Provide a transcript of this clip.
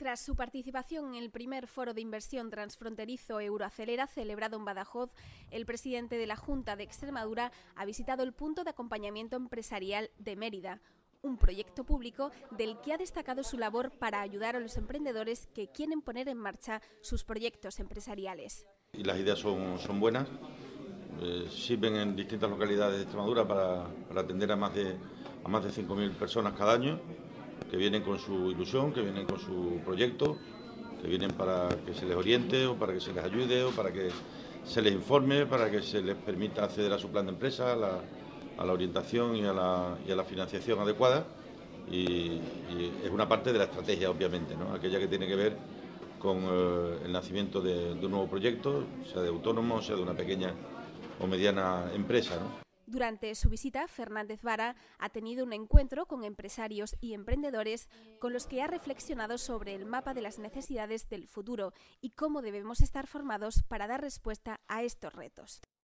Tras su participación en el primer foro de inversión transfronterizo Euroacelera celebrado en Badajoz, el presidente de la Junta de Extremadura ha visitado el punto de acompañamiento empresarial de Mérida, un proyecto público del que ha destacado su labor para ayudar a los emprendedores que quieren poner en marcha sus proyectos empresariales. Y las ideas son buenas, sirven en distintas localidades de Extremadura para atender a más de 5.000 personas cada año, que vienen con su ilusión, que vienen con su proyecto, que vienen para que se les oriente o para que se les ayude o para que se les informe, para que se les permita acceder a su plan de empresa, a la orientación y a la financiación adecuada. Y es una parte de la estrategia, obviamente, ¿no? Aquella que tiene que ver con el nacimiento de un nuevo proyecto, sea de autónomo, sea de una pequeña o mediana empresa, ¿no? Durante su visita, Fernández Vara ha tenido un encuentro con empresarios y emprendedores con los que ha reflexionado sobre el mapa de las necesidades del futuro y cómo debemos estar formados para dar respuesta a estos retos.